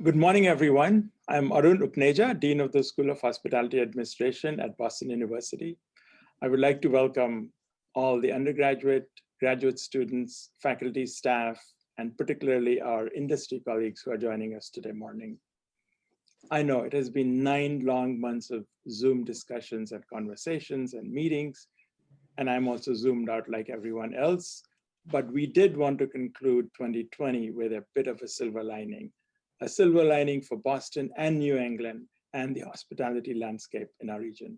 Good morning, everyone. I'm Arun Upneja, Dean of the School of Hospitality Administration at Boston University. I would like to welcome all the undergraduate, graduate students, faculty, staff, and particularly our industry colleagues who are joining us today morning. I know it has been 9 long months of Zoom discussions and conversations and meetings, and I'm also zoomed out like everyone else, but we did want to conclude 2020 with a bit of a silver lining for Boston and New England and the hospitality landscape in our region.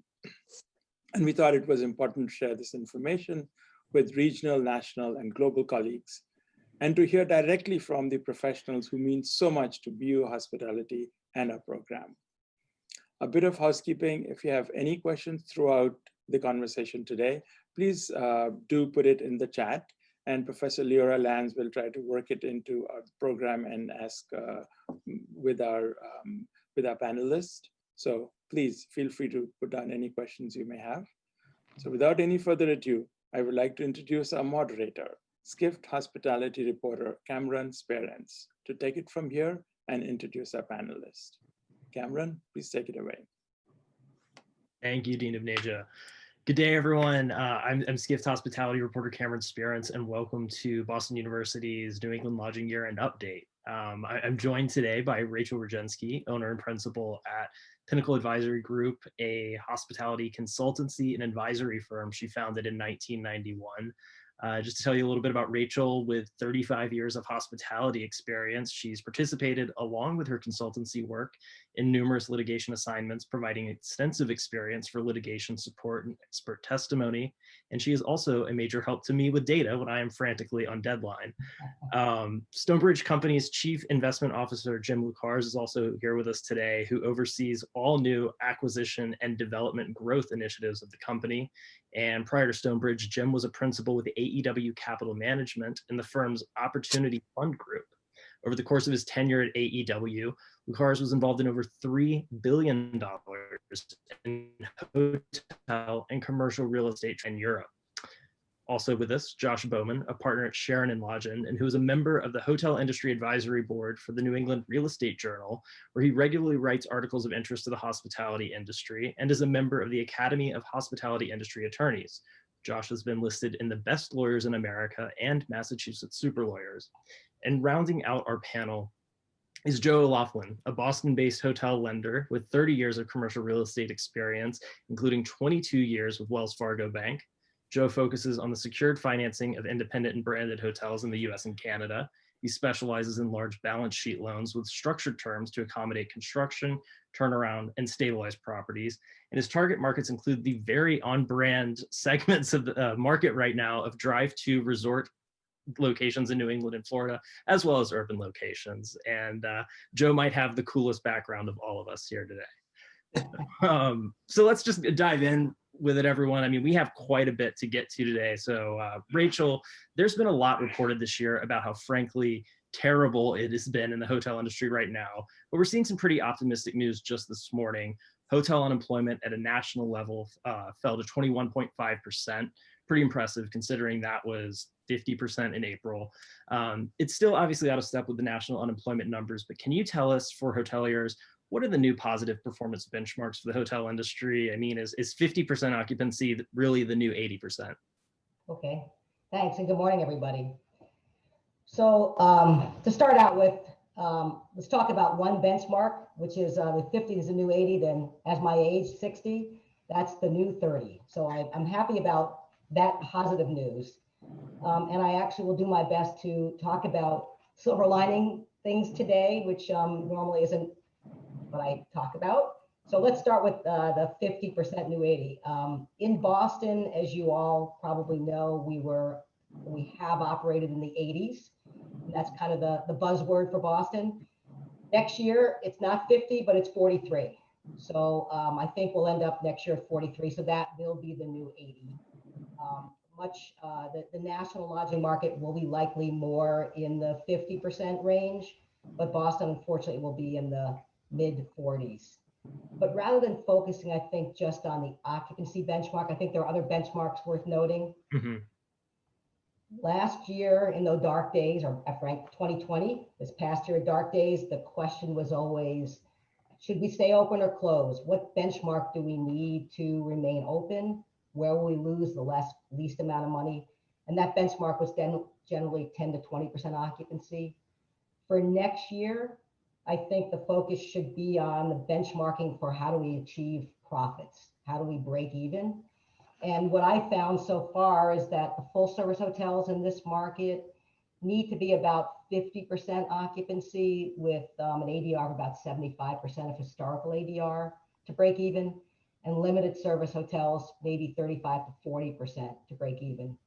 And we thought it was important to share this information with regional, national, and global colleagues, and to hear directly from the professionals who mean so much to BU Hospitality and our program. A bit of housekeeping: if you have any questions throughout the conversation today, please do put it in the chat, and Professor Leora Lanz will try to work it into our program and ask with our panelists. So please feel free to put down any questions you may have. So without any further ado, I would like to introduce our moderator, Skift hospitality reporter, Cameron Sperance, to take it from here and introduce our panelist. Cameron, please take it away. Thank you, Dean Upneja. Good day, everyone. I'm Skift hospitality reporter Cameron Sperance, and welcome to Boston University's New England Lodging Year-End Update. I'm joined today by Rachel Roginsky, owner and principal at Pinnacle Advisory Group, a hospitality consultancy and advisory firm she founded in 1991. Just to tell you a little bit about Rachel, with 35 years of hospitality experience, she's participated along with her consultancy work in numerous litigation assignments, providing extensive experience for litigation support and expert testimony. And she is also a major help to me with data when I am frantically on deadline. Stonebridge Company's Chief Investment Officer, Jim Luchars, is also here with us today, who oversees all new acquisition and development growth initiatives of the company. And prior to Stonebridge, Jim was a principal with AEW Capital Management in the firm's Opportunity Fund Group. Over the course of his tenure at AEW, Luchars was involved in over $3 billion in hotel and commercial real estate in Europe. Also with us, Josh Bowman, a partner at Sherin and Lodgen, and who is a member of the Hotel Industry Advisory Board for the New England Real Estate Journal, where he regularly writes articles of interest to the hospitality industry, and is a member of the Academy of Hospitality Industry Attorneys. Josh has been listed in the Best Lawyers in America and Massachusetts Super Lawyers. And rounding out our panel is Joe O'Loughlin, a Boston-based hotel lender with 30 years of commercial real estate experience, including 22 years with Wells Fargo Bank. Joe focuses on the secured financing of independent and branded hotels in the US and Canada. He specializes in large balance sheet loans with structured terms to accommodate construction, turnaround, and stabilized properties. And his target markets include the very on-brand segments of the market right now of drive-to resort locations in New England and Florida, as well as urban locations. And Joe might have the coolest background of all of us here today. So let's just dive in with it, everyone. I mean, we have quite a bit to get to today. So Rachel, there's been a lot reported this year about how frankly terrible it has been in the hotel industry right now, but we're seeing some pretty optimistic news just this morning. Hotel unemployment at a national level fell to 21.5%. Pretty impressive considering that was 50% in April. It's still obviously out of step with the national unemployment numbers, but can you tell us, for hoteliers, what are the new positive performance benchmarks for the hotel industry? I mean, is 50% occupancy really the new 80%? Okay, thanks, and good morning, everybody. So to start out with, let's talk about one benchmark, which is if 50 is the new 80, then as my age, 60, that's the new 30. So I'm happy about that positive news. And I actually will do my best to talk about silver lining things today, which normally isn't what I talk about. So let's start with the 50% new 80. In Boston, as you all probably know, we have operated in the 80s. That's kind of the buzzword for Boston. Next year, it's not 50, but it's 43. So I think we'll end up next year at 43. So that will be the new 80. The national lodging market will be likely more in the 50% range, but Boston, unfortunately, will be in the mid 40s. But rather than focusing, I think, just on the occupancy benchmark, I think there are other benchmarks worth noting. Mm-hmm. last year in those dark days, or frank 2020, this past year, dark days, the question was always, should we stay open or close? What benchmark do we need to remain open? Where will we lose the least amount of money? And that benchmark was then generally 10 to 20% occupancy. For next year, I think the focus should be on the benchmarking for how do we achieve profits? How do we break even? And what I found so far is that the full service hotels in this market need to be about 50% occupancy with an ADR of about 75% of historical ADR to break even, and limited service hotels, maybe 35 to 40% to break even.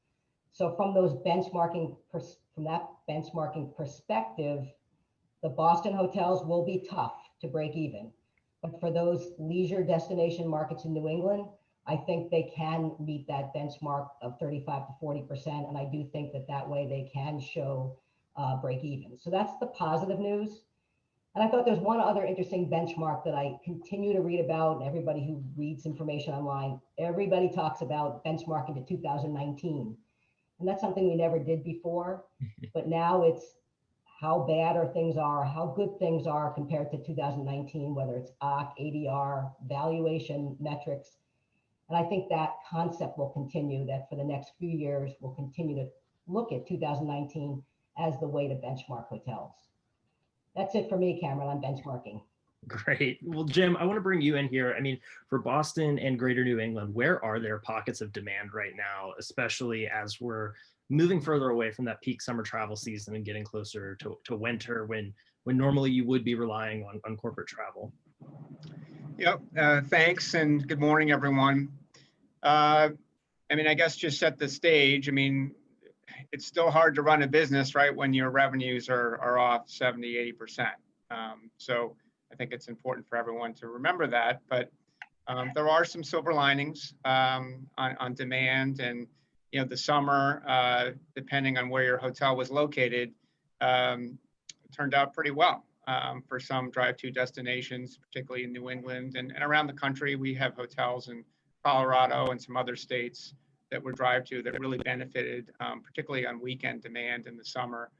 So from that benchmarking perspective, the Boston hotels will be tough to break even. But for those leisure destination markets in New England, I think they can meet that benchmark of 35 to 40%. And I do think that way they can show break even. So that's the positive news. And I thought there's one other interesting benchmark that I continue to read about, and everybody who reads information online, everybody talks about benchmarking to 2019. And that's something we never did before, but now it's how bad things are, how good things are compared to 2019, whether it's OC, ADR, valuation metrics. And I think that concept will continue, that for the next few years, we'll continue to look at 2019 as the way to benchmark hotels. That's it for me, Cameron, on benchmarking. Great. Well, Jim, I want to bring you in here. I mean, for Boston and greater New England, where are there pockets of demand right now, especially as we're moving further away from that peak summer travel season and getting closer to winter when normally you would be relying on corporate travel? Yep, thanks, and good morning, everyone. I mean, I guess just set the stage. I mean, it's still hard to run a business, right, when your revenues are off 70, 80%. So I think it's important for everyone to remember that. But there are some silver linings on demand, and the summer, depending on where your hotel was located, turned out pretty well for some drive-to destinations, particularly in New England and around the country. We have hotels in Colorado and some other states that were drive-to that really benefited, particularly on weekend demand in the summer.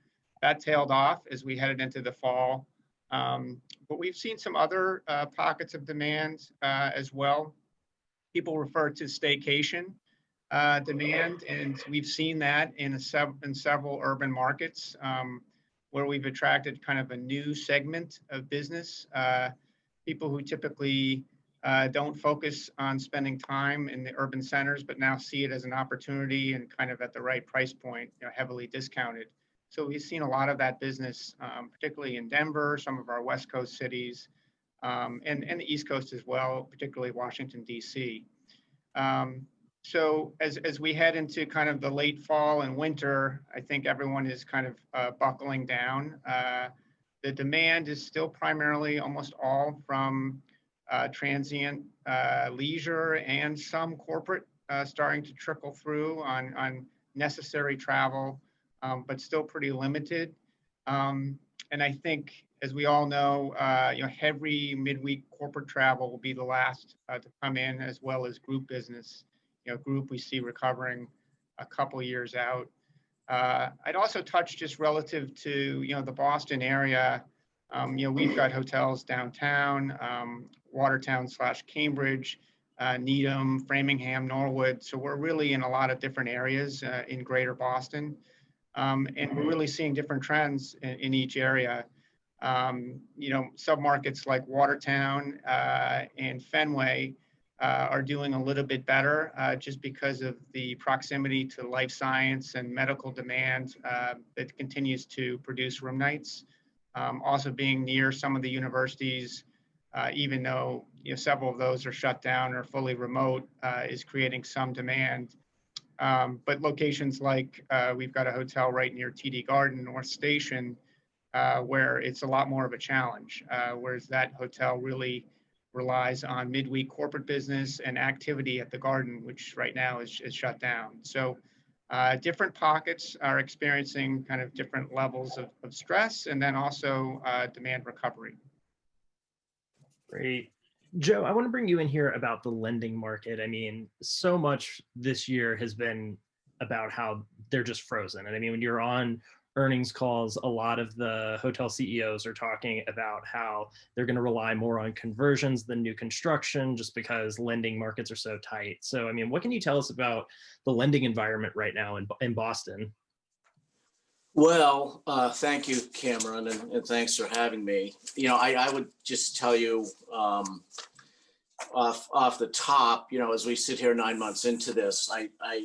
That tailed off as we headed into the fall. But we've seen some other pockets of demand as well. People refer to staycation demand, and we've seen that in several urban markets where we've attracted kind of a new segment of business, people who typically don't focus on spending time in the urban centers, but now see it as an opportunity and kind of at the right price point, heavily discounted. So we've seen a lot of that business, particularly in Denver, some of our West Coast cities, and the East Coast as well, particularly Washington, D.C. So as we head into kind of the late fall and winter, I think everyone is kind of buckling down. The demand is still primarily almost all from transient leisure and some corporate starting to trickle through on necessary travel, but still pretty limited. And I think, as we all know, heavy midweek corporate travel will be the last to come in, as well as group business. Group we see recovering a couple of years out. I'd also touch just relative to the Boston area. We've got hotels downtown, Watertown/Cambridge, Needham, Framingham, Norwood. So we're really in a lot of different areas in greater Boston. And we're really seeing different trends in each area. Submarkets like Watertown and Fenway are doing a little bit better just because of the proximity to life science and medical demand that continues to produce room nights. Also being near some of the universities, even though several of those are shut down or fully remote, is creating some demand. But locations like we've got a hotel right near TD Garden, North Station, where it's a lot more of a challenge, whereas that hotel really relies on midweek corporate business and activity at the Garden, which right now is shut down. So different pockets are experiencing kind of different levels of stress, and then also demand recovery. Great. Joe, I want to bring you in here about the lending market. I mean, so much this year has been about how they're just frozen. And I mean, when you're on earnings calls, a lot of the hotel CEOs are talking about how they're going to rely more on conversions than new construction just because lending markets are so tight. So, I mean, what can you tell us about the lending environment right now in Boston? Well, thank you, Cameron, and thanks for having me. You know, I would just tell you off the top, you know, as we sit here 9 months into this,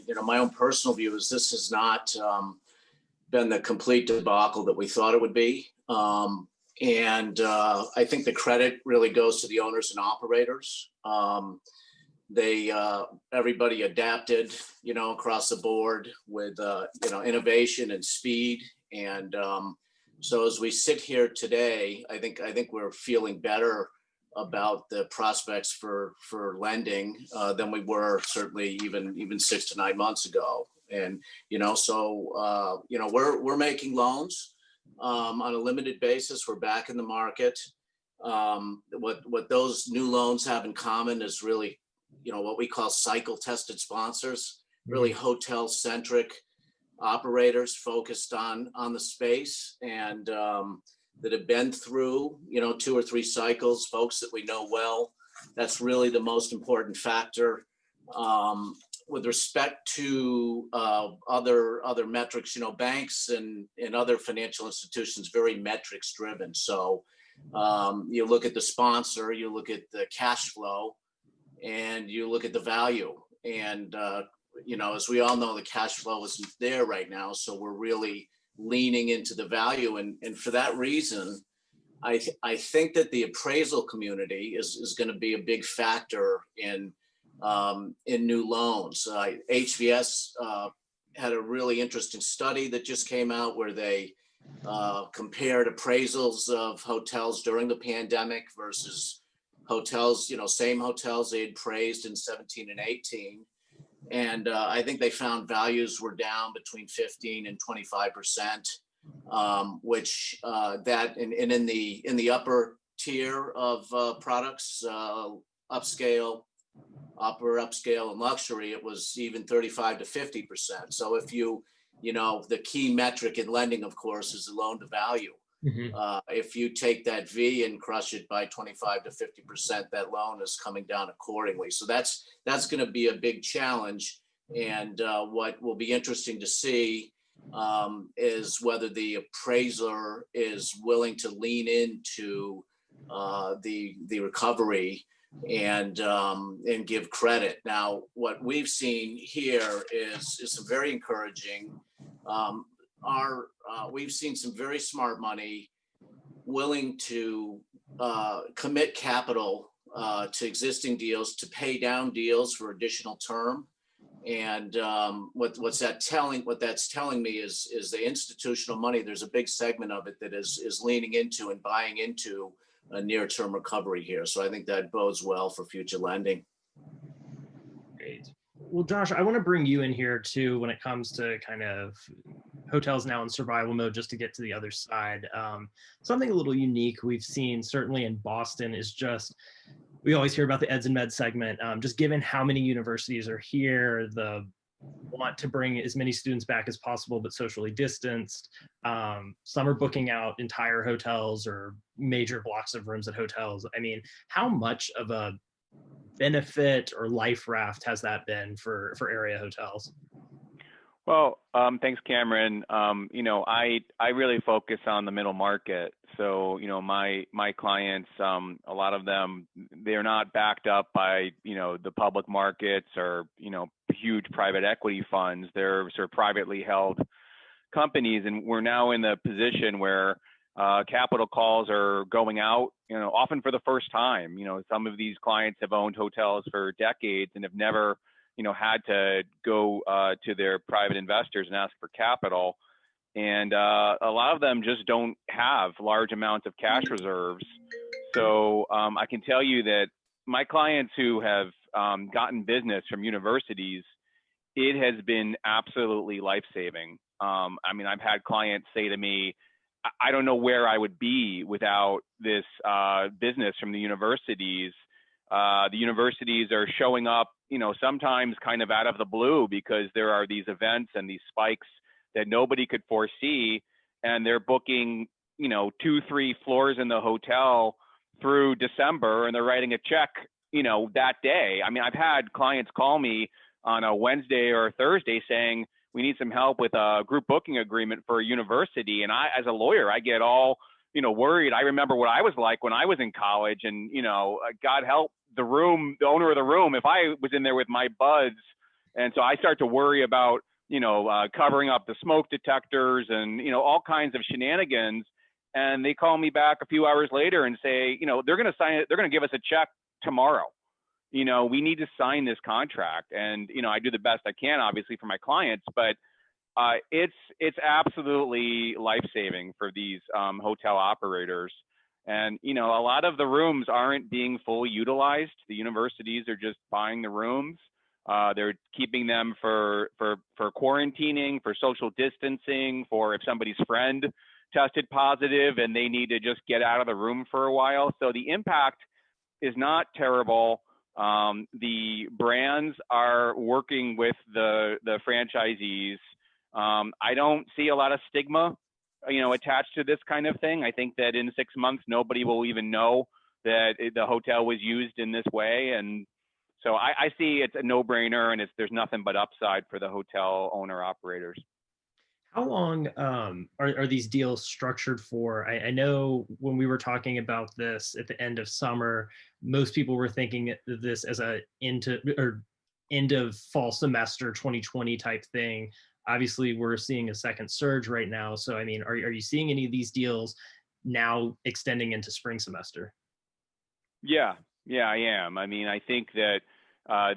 you know, my own personal view is this has not been the complete debacle that we thought it would be. And I think the credit really goes to the owners and operators. Everybody adapted, you know, across the board with, you know, innovation and speed. And so as we sit here today, I think we're feeling better about the prospects for lending than we were certainly even 6 to 9 months ago. And, you know, so, you know, we're making loans on a limited basis. We're back in the market. What those new loans have in common is really, you know, what we call cycle tested sponsors, really hotel centric operators focused on the space and that have been through, you know, 2 or 3 cycles, folks that we know well. That's really the most important factor. With respect to other metrics, you know, banks and other financial institutions, very metrics driven. So you look at the sponsor, you look at the cash flow, and you look at the value. And, you know, as we all know, the cash flow isn't there right now. So we're really leaning into the value. And for that reason, I think that the appraisal community is going to be a big factor in new loans. HVS had a really interesting study that just came out where they compared appraisals of hotels during the pandemic versus hotels, you know, same hotels they had praised in 17 and 18. And I think they found values were down between 15 and 25%, which that and in the upper tier of products, upscale, upper upscale and luxury, it was even 35 to 50%. So if you know, the key metric in lending, of course, is the loan to value. If you take that V and crush it by 25 to 50%, that loan is coming down accordingly. So that's going to be a big challenge. And what will be interesting to see is whether the appraiser is willing to lean into the recovery and give credit. Now, what we've seen here is some very encouraging. We've seen some very smart money willing to commit capital to existing deals to pay down deals for additional term. And what that's telling me is the institutional money. There's a big segment of it that is leaning into and buying into a near-term recovery here. So I think that bodes well for future lending. Great. Well, Josh, I want to bring you in here too when it comes to kind of hotels now in survival mode, just to get to the other side. Something a little unique we've seen certainly in Boston is just, we always hear about the eds and meds segment, just given how many universities are here, the want to bring as many students back as possible, but socially distanced. Some are booking out entire hotels or major blocks of rooms at hotels. I mean, how much of a benefit or life raft has that been for area hotels? Well, thanks, Cameron. You know, I really focus on the middle market. So, you know, my clients, a lot of them, they're not backed up by, you know, the public markets or, you know, huge private equity funds. They're sort of privately held companies. And we're now in the position where capital calls are going out, you know, often for the first time. You know, some of these clients have owned hotels for decades and have never, you know, had to go to their private investors and ask for capital. And a lot of them just don't have large amounts of cash reserves. So I can tell you that my clients who have gotten business from universities, it has been absolutely life-saving. I mean, I've had clients say to me, I don't know where I would be without this business from the universities. The universities are showing up, sometimes kind of out of the blue, because there are these events and these spikes that nobody could foresee, and they're booking, 2-3 floors in the hotel through December, and they're writing a check, that day. I mean, I've had clients call me on a Wednesday or a Thursday saying, we need some help with a group booking agreement for a university. And I, as a lawyer, I get all, worried. I remember what I was like when I was in college, and, God help the owner of the room, if I was in there with my buds. And so I start to worry about, covering up the smoke detectors and, all kinds of shenanigans. And they call me back a few hours later and say, they're going to sign it. They're going to give us a check tomorrow. We need to sign this contract. And, I do the best I can, obviously, for my clients, but it's absolutely life-saving for these hotel operators. And, a lot of the rooms aren't being fully utilized. The universities are just buying the rooms. They're keeping them for quarantining, for social distancing, for if somebody's friend tested positive and they need to just get out of the room for a while. So the impact is not terrible. The brands are working with the franchisees. I don't see a lot of stigma, attached to this kind of thing. I think that in 6 months, nobody will even know that the hotel was used in this way. And so I see it's a no-brainer, and there's nothing but upside for the hotel owner operators. How long are these deals structured for? I know when we were talking about this at the end of summer, most people were thinking of this as a end of fall semester 2020 type thing. Obviously, we're seeing a second surge right now. So, I mean, are you seeing any of these deals now extending into spring semester? Yeah, I am. I mean, I think that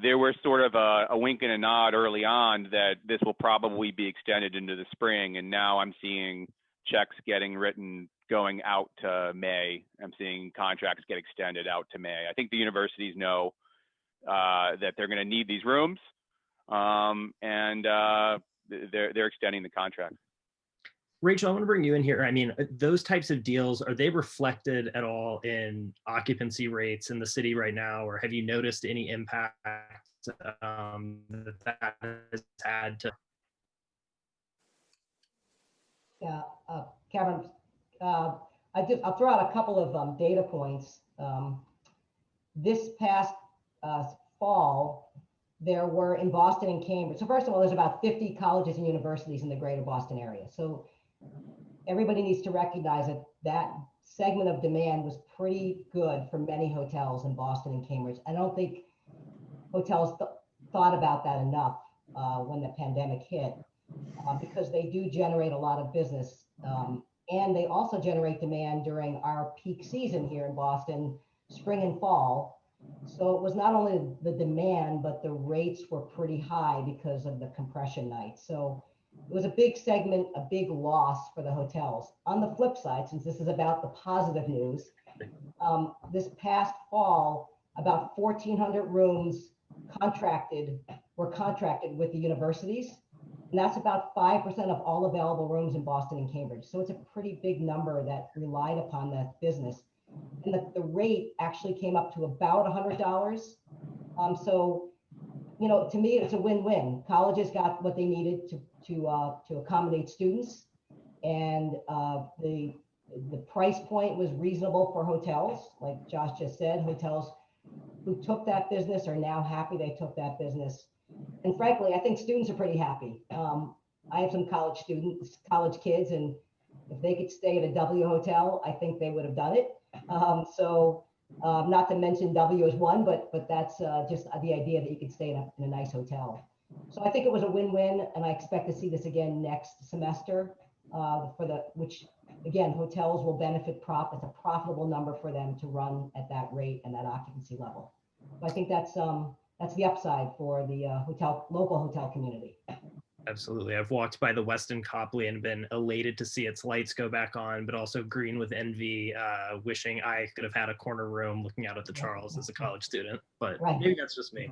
there was sort of a wink and a nod early on that this will probably be extended into the spring. And now I'm seeing checks getting written going out to May. I'm seeing contracts get extended out to May. I think the universities know that they're going to need these rooms, and they're extending the contract. Rachel, I want to bring you in here. I mean, those types of deals, are they reflected at all in occupancy rates in the city right now, or have you noticed any impact that has had to? Yeah, Kevin, I'll throw out a couple of data points. This past fall, there were in Boston and Cambridge. So first of all, there's about 50 colleges and universities in the greater Boston area. So everybody needs to recognize that that segment of demand was pretty good for many hotels in Boston and Cambridge. I don't think hotels thought about that enough when the pandemic hit, because they do generate a lot of business. And they also generate demand during our peak season here in Boston, spring and fall. So it was not only the demand, but the rates were pretty high because of the compression nights. So it was a big segment, a big loss for the hotels. On the flip side, since this is about the positive news, this past fall, about 1,400 rooms were contracted with the universities. And that's about 5% of all available rooms in Boston and Cambridge. So it's a pretty big number that relied upon that business. And the rate actually came up to about $100. So, to me, it's a win-win. Colleges got what they needed to accommodate students, and the price point was reasonable for hotels. Like Josh just said, hotels who took that business are now happy they took that business. And frankly, I think students are pretty happy. I have some college kids, and if they could stay at a W hotel, I think they would have done it. Not to mention W is one, but that's just the idea that you could stay in a nice hotel. So I think it was a win-win, and I expect to see this again next semester, which again, hotels will benefit. It's a profitable number for them to run at that rate and that occupancy level. So I think that's the upside for the local hotel community. Absolutely. I've walked by the Westin Copley and been elated to see its lights go back on, but also green with envy, wishing I could have had a corner room looking out at the Charles as a college student, but maybe that's just me.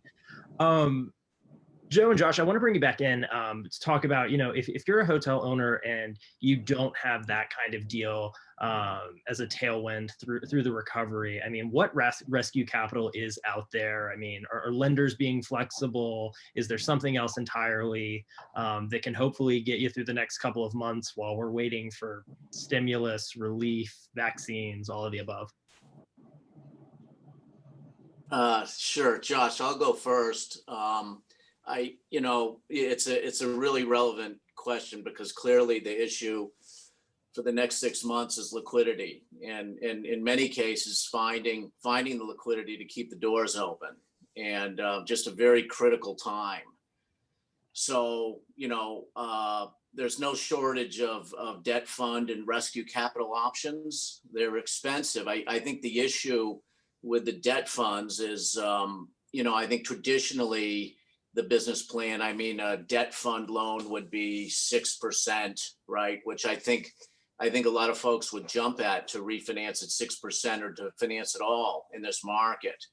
Joe and Josh, I want to bring you back in to talk about, if you're a hotel owner and you don't have that kind of deal as a tailwind through the recovery, I mean, what rescue capital is out there? I mean, are lenders being flexible? Is there something else entirely that can hopefully get you through the next couple of months while we're waiting for stimulus, relief, vaccines, all of the above? Sure, Josh, I'll go first. It's a really relevant question because clearly the issue for the next 6 months is liquidity, and in many cases finding the liquidity to keep the doors open, and just a very critical time. So there's no shortage of debt fund and rescue capital options. They're expensive. I think the issue with the debt funds is, I think traditionally the business plan, a debt fund loan would be 6%, right? Which I think a lot of folks would jump at to refinance at 6% or to finance it all in this market.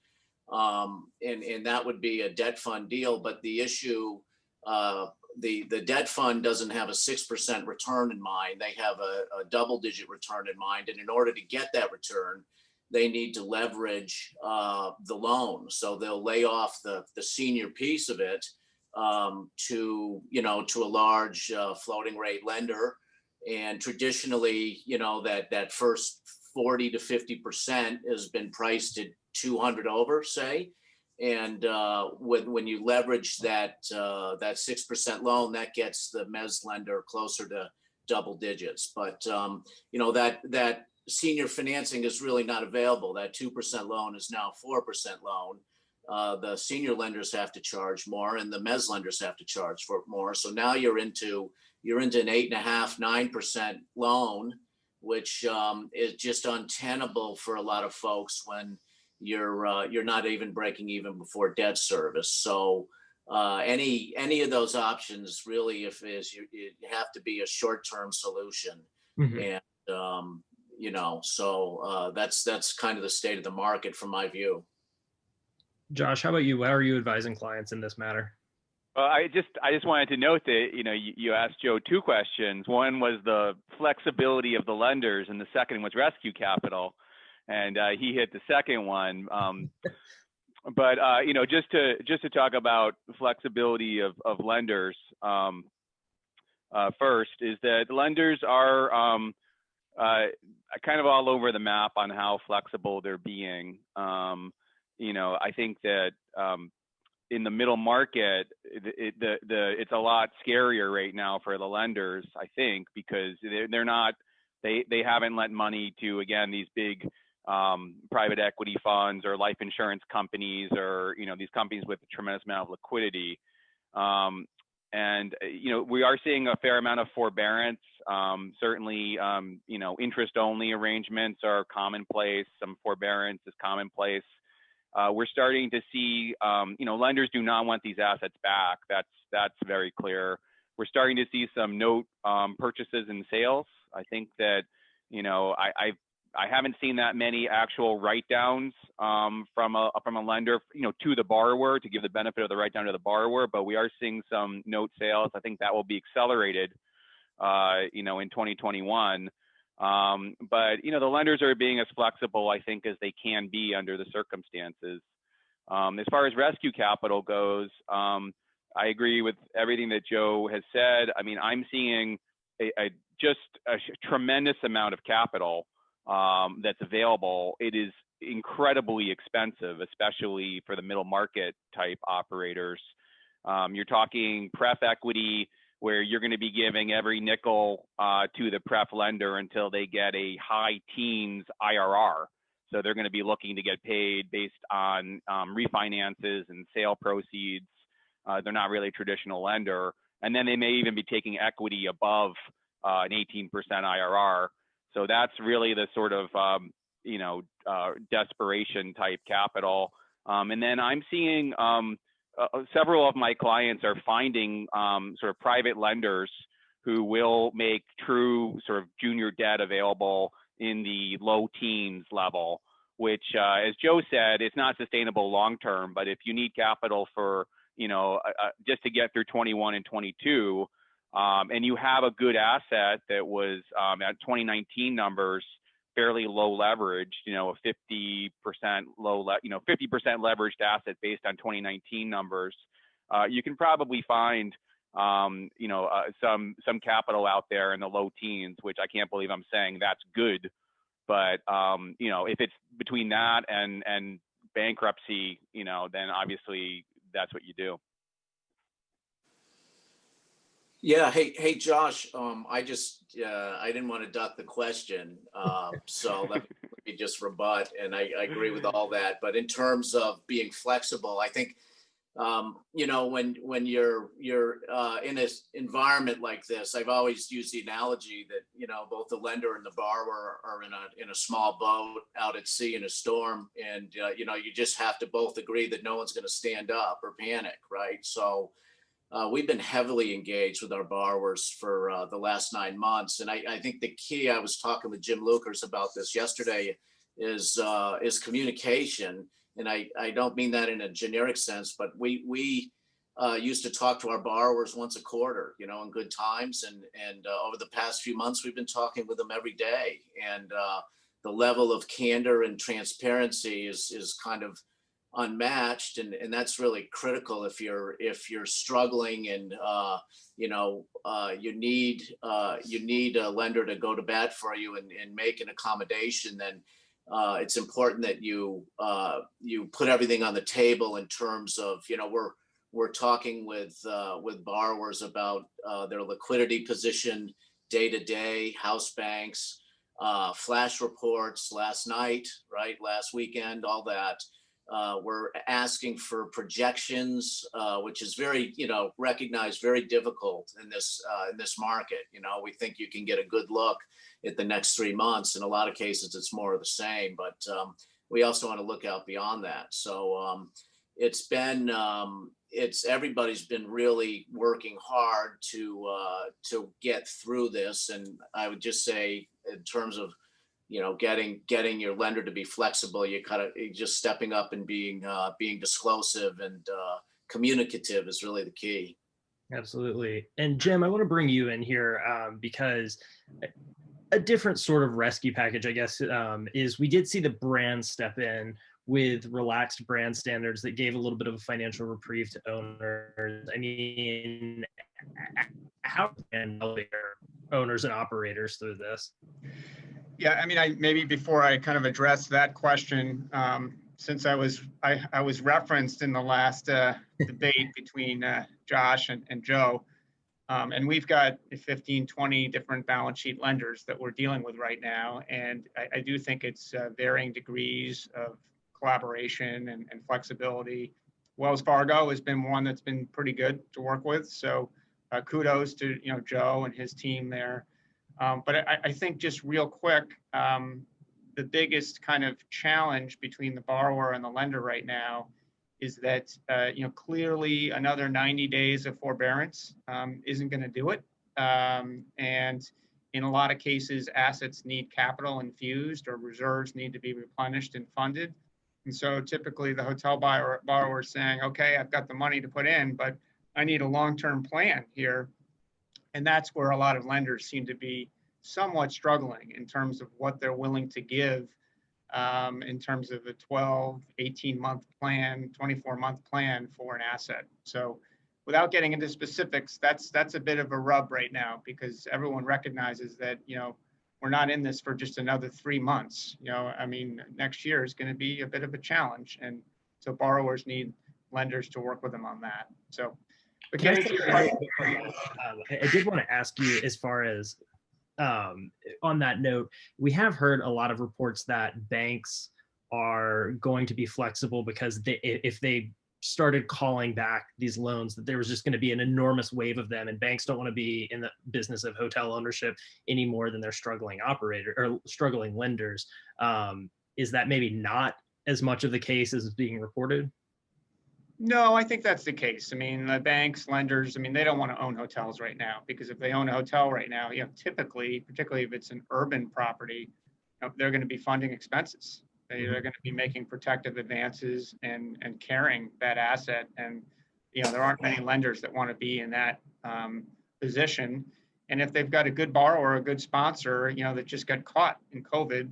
And that would be a debt fund deal. But the issue, the debt fund doesn't have a 6% return in mind. They have a double-digit return in mind. And in order to get that return, they need to leverage the loan. So they'll lay off the senior piece of it to a large floating rate lender. And traditionally, that first 40 to 50% has been priced at 200 over, say. And when you leverage that 6% loan, that gets the mezz lender closer to double digits. But that senior financing is really not available. That 2% loan is now 4% loan. The senior lenders have to charge more, and the mezz lenders have to charge for more. So now you're into an 8.5%, 9% loan, which is just untenable for a lot of folks when you're not even breaking even before debt service. So any of those options really, you have to be a short-term solution. Mm-hmm. And that's kind of the state of the market from my view. Josh, how about you? How are you advising clients in this matter? Well, I just wanted to note that, you asked Joe two questions. One was the flexibility of the lenders, and the second was rescue capital. And he hit the second one. But just to talk about flexibility of lenders, first is that lenders are kind of all over the map on how flexible they're being. I think that in the middle market, it's a lot scarier right now for the lenders, I think, because they haven't lent money to, again, these big private equity funds or life insurance companies, or these companies with a tremendous amount of liquidity. And we are seeing a fair amount of forbearance. Certainly, interest-only arrangements are commonplace. Some forbearance is commonplace. We're starting to see, lenders do not want these assets back. That's very clear. We're starting to see some note purchases and sales. I think that, I haven't seen that many actual write-downs from a lender, to the borrower, to give the benefit of the write-down to the borrower. But we are seeing some note sales. I think that will be accelerated, in 2021. But the lenders are being as flexible, I think, as they can be under the circumstances. As far as rescue capital goes, I agree with everything that Joe has said. I mean, I'm seeing just a tremendous amount of capital that's available. It is incredibly expensive, especially for the middle market type operators. You're talking pref equity, where you're going to be giving every nickel to the pref lender until they get a high teens IRR. So they're going to be looking to get paid based on refinances and sale proceeds. They're not really a traditional lender. And then they may even be taking equity above an 18% IRR. So that's really the sort of, desperation type capital. And then I'm seeing several of my clients are finding sort of private lenders who will make true sort of junior debt available in the low teens level, which, as Joe said, it's not sustainable long term. But if you need capital for just to get through 21 and 22, and you have a good asset that was at 2019 numbers, fairly low leverage, a 50% 50% leveraged asset based on 2019 numbers, you can probably find some capital out there in the low teens, which I can't believe I'm saying that's good. But, if it's between that and bankruptcy, then obviously that's what you do. Yeah. Hey, Josh. I didn't want to duck the question, so let me just rebut. And I agree with all that. But in terms of being flexible, I think when you're in an environment like this, I've always used the analogy that both the lender and the borrower are in a small boat out at sea in a storm, and you just have to both agree that no one's going to stand up or panic, right? So. We've been heavily engaged with our borrowers for the last 9 months. And I think the key, I was talking with Jim Luchars about this yesterday, is communication. And I don't mean that in a generic sense, but we used to talk to our borrowers once a quarter, in good times. And over the past few months, we've been talking with them every day. And the level of candor and transparency is kind of unmatched, and that's really critical if you're struggling and you need a lender to go to bat for you and make an accommodation. Then it's important that you put everything on the table in terms of we're talking with borrowers about their liquidity position day to day, house banks, flash reports last weekend, all that. We're asking for projections, which is very, recognized very difficult in this market. We think you can get a good look at the next 3 months. In a lot of cases, it's more of the same, but we also want to look out beyond that. So everybody's been really working hard to get through this. And I would just say, in terms of getting your lender to be flexible, you just stepping up and being disclosive and communicative is really the key. Absolutely. And Jim, I want to bring you in here because a different sort of rescue package, I guess, is we did see the brand step in with relaxed brand standards that gave a little bit of a financial reprieve to owners. I mean, how can owners and operators through this? Yeah, I mean, maybe before I kind of address that question, since I was referenced in the last debate between Josh and Joe, and we've got 15, 20 different balance sheet lenders that we're dealing with right now. And I do think it's varying degrees of collaboration and flexibility. Wells Fargo has been one that's been pretty good to work with. So kudos to Joe and his team there. But I think just real quick, the biggest kind of challenge between the borrower and the lender right now is that, clearly another 90 days of forbearance isn't going to do it. And in a lot of cases, assets need capital infused or reserves need to be replenished and funded. And so typically the hotel borrower is saying, okay, I've got the money to put in, but I need a long-term plan here. And that's where a lot of lenders seem to be somewhat struggling in terms of what they're willing to give in terms of a 12, 18-month plan, 24-month plan for an asset. So without getting into specifics, that's a bit of a rub right now because everyone recognizes that, we're not in this for just another 3 months. Next year is going to be a bit of a challenge. And so borrowers need lenders to work with them on that. So, but getting to your question, I did want to ask you, as far as on that note, we have heard a lot of reports that banks are going to be flexible because if they started calling back these loans, that there was just going to be an enormous wave of them, and banks don't want to be in the business of hotel ownership any more than their struggling operator or struggling lenders. Is that maybe not as much of the case as is being reported? No, I think that's the case. The banks, lenders, they don't want to own hotels right now, because if they own a hotel right now, typically, particularly if it's an urban property, they're going to be funding expenses. They're going to be making protective advances and carrying that asset. And, there aren't many lenders that want to be in that position. And if they've got a good borrower, a good sponsor, that just got caught in COVID,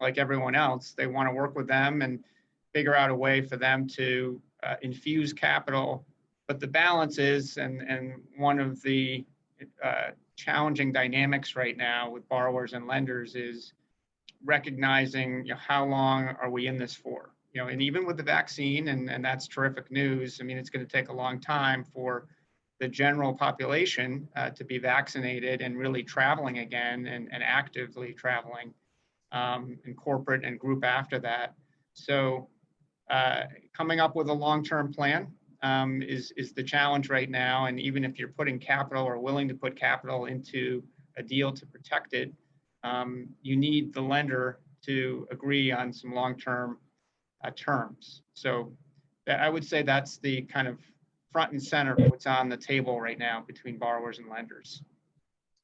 like everyone else, they want to work with them and figure out a way for them to infuse capital. But the balance is, and one of the challenging dynamics right now with borrowers and lenders is recognizing how long are we in this for? And even with the vaccine, and that's terrific news. I mean, it's going to take a long time for the general population to be vaccinated and really traveling again and actively traveling in corporate and group after that. So coming up with a long-term plan is the challenge right now. And even if you're putting capital or willing to put capital into a deal to protect it, you need the lender to agree on some long-term terms. So I would say that's the kind of front and center of what's on the table right now between borrowers and lenders.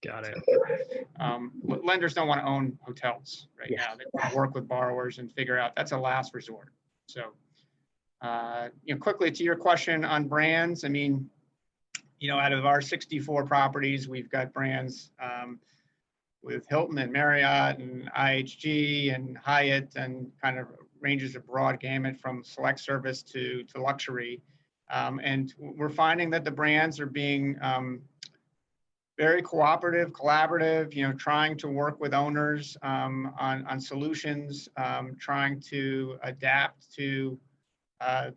Got it. Lenders don't want to own hotels right now. They want to work with borrowers and figure out that's a last resort. So, quickly to your question on brands, I mean, out of our 64 properties, we've got brands with Hilton and Marriott and IHG and Hyatt, and kind of ranges a broad gamut from select service to luxury. And we're finding that the brands are being very cooperative, collaborative, trying to work with owners on solutions, trying to adapt to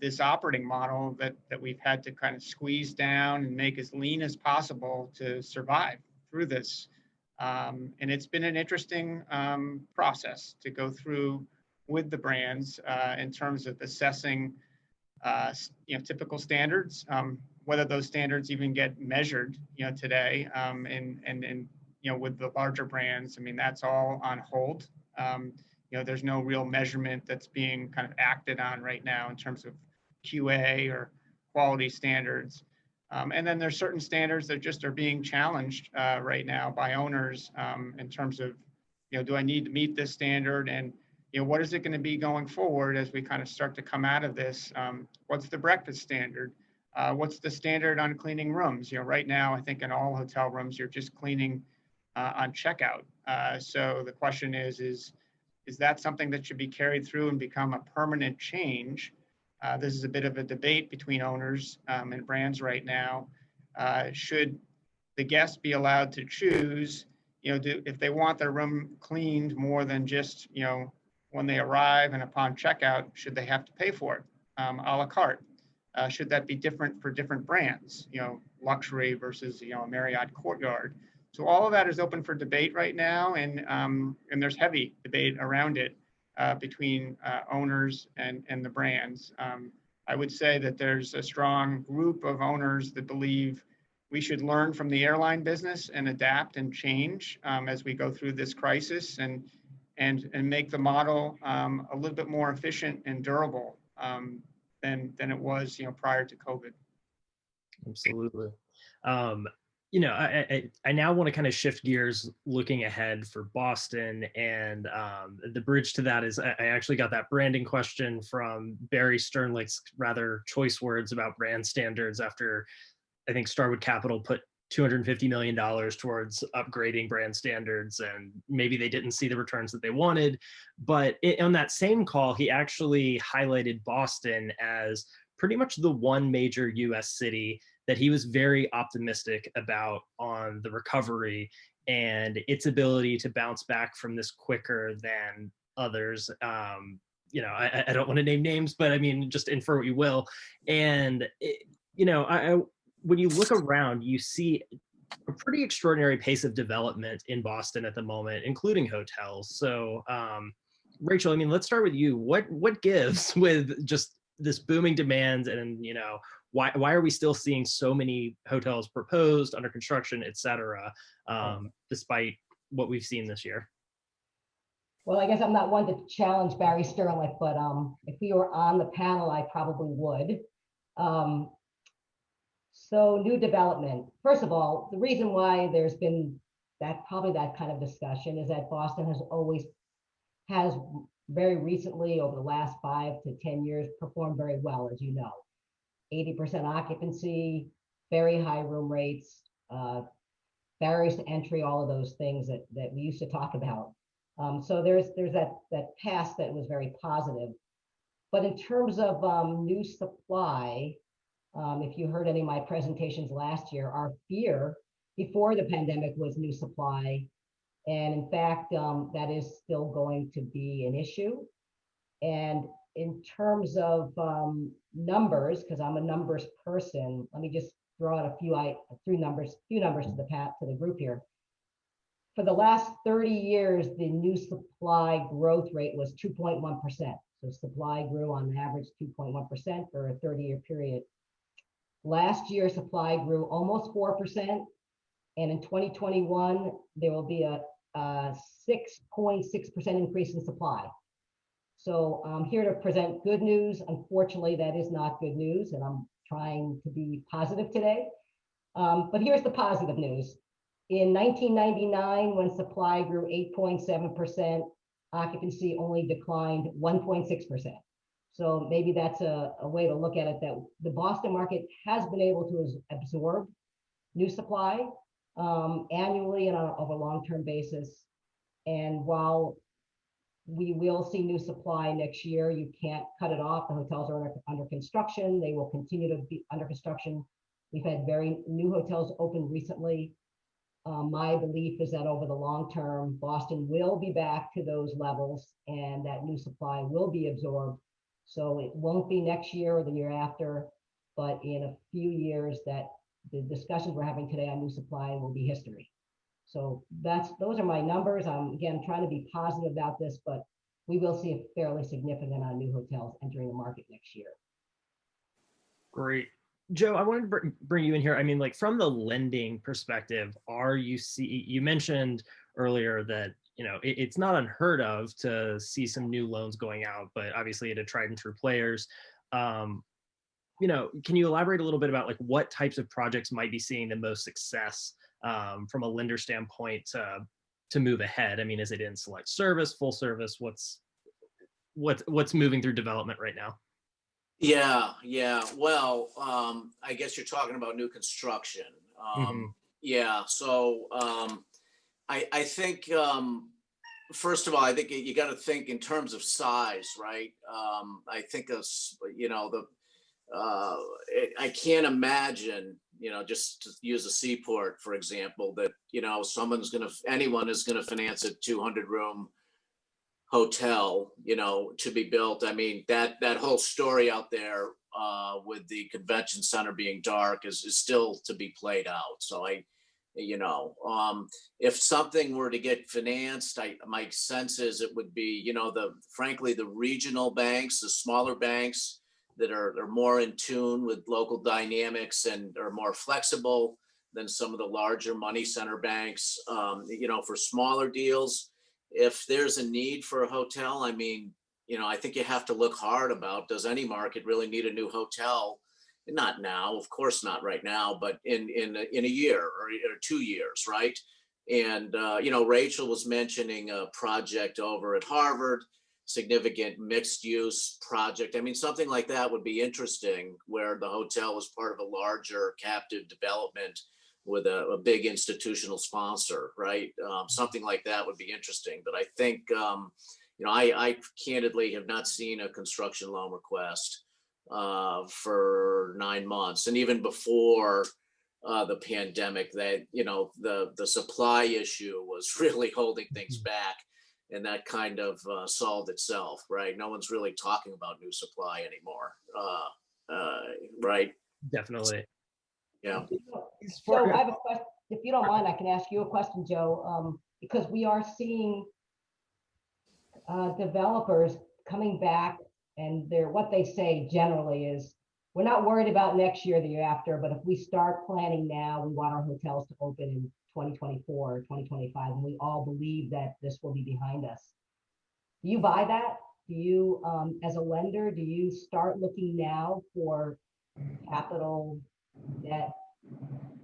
this operating model that we've had to kind of squeeze down and make as lean as possible to survive through this. And it's been an interesting process to go through with the brands in terms of assessing typical standards, whether those standards even get measured, today, and with the larger brands. I mean, that's all on hold. There's no real measurement that's being kind of acted on right now in terms of QA or quality standards. And then there's certain standards that just are being challenged right now by owners in terms of, do I need to meet this standard? And what is it going to be going forward as we kind of start to come out of this? What's the breakfast standard? What's the standard on cleaning rooms? Right now, I think in all hotel rooms, you're just cleaning on checkout. So the question is that something that should be carried through and become a permanent change? This is a bit of a debate between owners and brands right now. Should the guests be allowed to choose, if they want their room cleaned more than just, when they arrive and upon checkout, should they have to pay for it a la carte? Should that be different for different brands, luxury versus, a Marriott Courtyard? So all of that is open for debate right now, and there's heavy debate around it between owners and the brands. I would say that there's a strong group of owners that believe we should learn from the airline business and adapt and change as we go through this crisis, and make the model a little bit more efficient and durable than it was, prior to COVID. Absolutely. I now want to kind of shift gears looking ahead for Boston, and the bridge to that is I actually got that branding question from Barry Sternlicht's rather choice words about brand standards after I think Starwood Capital put $250 million towards upgrading brand standards, and maybe they didn't see the returns that they wanted. But on that same call, he actually highlighted Boston as pretty much the one major US city that he was very optimistic about on the recovery and its ability to bounce back from this quicker than others. I don't want to name names, but I mean, just infer what you will. And, when you look around, you see a pretty extraordinary pace of development in Boston at the moment, including hotels. So, Rachel, I mean, let's start with you. What gives with just this booming demand, and why are we still seeing so many hotels proposed, under construction, et cetera, despite what we've seen this year? Well, I guess I'm not one to challenge Barry Sternlicht, but if he were on the panel, I probably would. So new development. First of all, the reason why there's been that kind of discussion is that Boston has very recently, over the last 5 to 10 years, performed very well, as you know. 80% occupancy, very high room rates, barriers to entry, all of those things that we used to talk about. So there's that past that was very positive. But in terms of new supply, if you heard any of my presentations last year, our fear before the pandemic was new supply. And in fact, that is still going to be an issue. And in terms of numbers, because I'm a numbers person, let me just throw out a few numbers to the group here. For the last 30 years, the new supply growth rate was 2.1%. So supply grew on average 2.1% for a 30-year period. Last year, supply grew almost 4%. And in 2021, there will be a 6.6% increase in supply. So I'm here to present good news. Unfortunately, that is not good news, and I'm trying to be positive today. But here's the positive news. In 1999, when supply grew 8.7%, occupancy only declined 1.6%. So maybe that's a way to look at it, that the Boston market has been able to absorb new supply annually and on a long-term basis. And while we will see new supply next year, you can't cut it off. The hotels are under construction. They will continue to be under construction. We've had very new hotels open recently. My belief is that over the long term, Boston will be back to those levels and that new supply will be absorbed. So it won't be next year or the year after, but in a few years that the discussions we're having today on new supply will be history. So those are my numbers. I'm again trying to be positive about this, but we will see a fairly significant amount of new hotels entering the market next year. Great. Joe, I wanted to bring you in here. I mean, like from the lending perspective, you mentioned earlier that, you know, it's not unheard of to see some new loans going out, but obviously to tried and true players. You know, can you elaborate a little bit about like what types of projects might be seeing the most success from a lender standpoint to move ahead? I mean, is it in select service, full service? What's moving through development right now? Yeah. Well, I guess you're talking about new construction. Yeah. So I think first of all, I think you got to think in terms of size, right? I think of, you know, I can't imagine, you know, just to use a seaport, for example, that, you know, anyone is going to finance a 200-room hotel, you know, to be built. I mean, that whole story out there with the convention center being dark is still to be played out. So if something were to get financed, my sense is it would be, you know, frankly, the regional banks, the smaller banks that are more in tune with local dynamics and are more flexible than some of the larger money center banks. You know, for smaller deals, if there's a need for a hotel, I mean, you know, I think you have to look hard about, does any market really need a new hotel? Not now, of course not right now, but in a year or 2 years, right? And, you know, Rachel was mentioning a project over at Harvard, significant mixed use project. I mean, something like that would be interesting, where the hotel was part of a larger captive development with a big institutional sponsor, right? Something like that would be interesting. But I think, you know, I candidly have not seen a construction loan request for 9 months. And even before the pandemic, that, you know, the supply issue was really holding things back. And that kind of solved itself, right? No one's really talking about new supply anymore, right? Definitely. Yeah. So I have a question. If you don't mind, I can ask you a question, Joe, because we are seeing developers coming back, and what they say generally is, we're not worried about next year, the year after, but if we start planning now, we want our hotels to open in 2024 or 2025, and we all believe that this will be behind us. Do you buy that? Do you, as a lender, do you start looking now for capital debt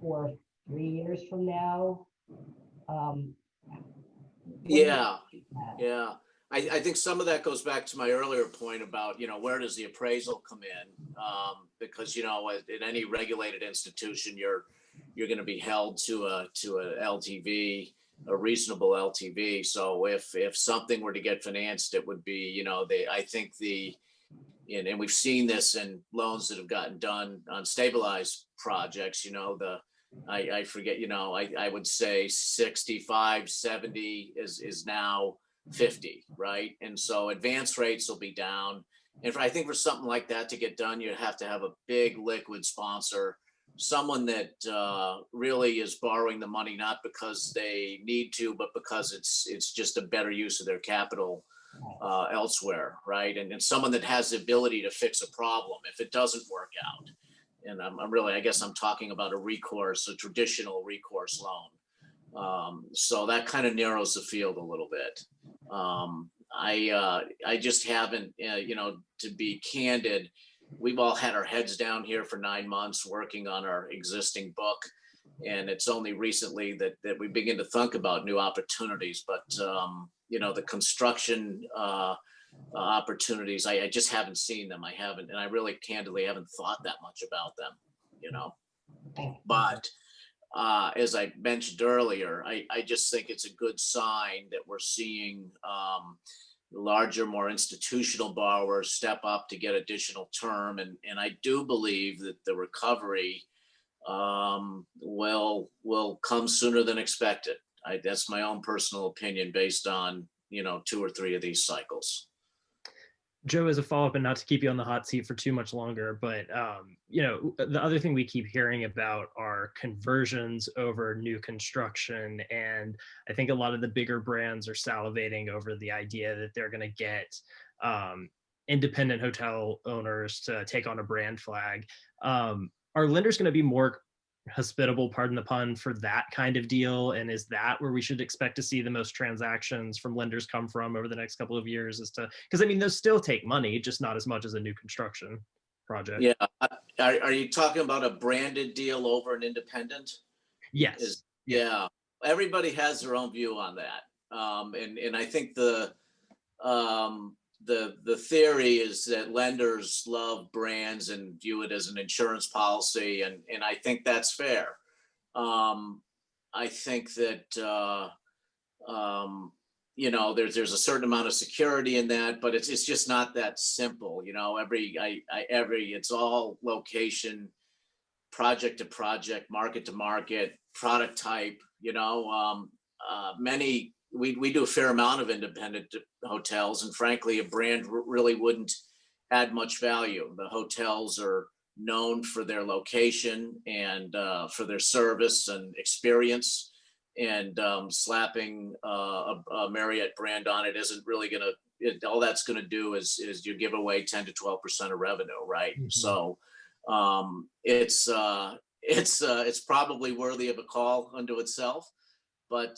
for 3 years from now? Yeah. I think some of that goes back to my earlier point about, where does the appraisal come in? Because, in any regulated institution, you're going to be held to a LTV, a reasonable LTV. So if something were to get financed, it would be, I think and we've seen this in loans that have gotten done on stabilized projects, I forget, I would say 65, 70 is now 50, right? And so advance rates will be down. And I think for something like that to get done, you have to have a big liquid sponsor, someone that really is borrowing the money, not because they need to, but because it's just a better use of their capital elsewhere, right? And someone that has the ability to fix a problem if it doesn't work out. And I guess I'm talking about a traditional recourse loan. So that kind of narrows the field a little bit. I just haven't, to be candid, we've all had our heads down here for 9 months working on our existing book. And it's only recently that we begin to think about new opportunities. But, the construction opportunities, I just haven't seen them. I haven't, and I really candidly haven't thought that much about them, But as I mentioned earlier, I just think it's a good sign that we're seeing larger, more institutional borrowers step up to get additional term. And I do believe that the recovery will come sooner than expected. That's my own personal opinion based on, 2 or 3 of these cycles. Joe, as a follow-up, and not to keep you on the hot seat for too much longer, but the other thing we keep hearing about are conversions over new construction, and I think a lot of the bigger brands are salivating over the idea that they're going to get independent hotel owners to take on a brand flag. Are lenders going to be more hospitable, pardon the pun, for that kind of deal? And is that where we should expect to see the most transactions from lenders come from over the next couple of years? Because those still take money, just not as much as a new construction project. Yeah. Are you talking about a branded deal over an independent? Yes. Yeah. Everybody has their own view on that. And I think the theory is that lenders love brands and view it as an insurance policy, and I think that's fair. I think that there's a certain amount of security in that, but it's just not that simple. It's all location, project to project, market to market, product type. We do a fair amount of independent hotels, and frankly, a brand really wouldn't add much value. The hotels are known for their location and for their service and experience, and slapping a Marriott brand on it isn't really all that's going to do is you give away 10 to 12% of revenue, right? Mm-hmm. So it's probably worthy of a call unto itself. But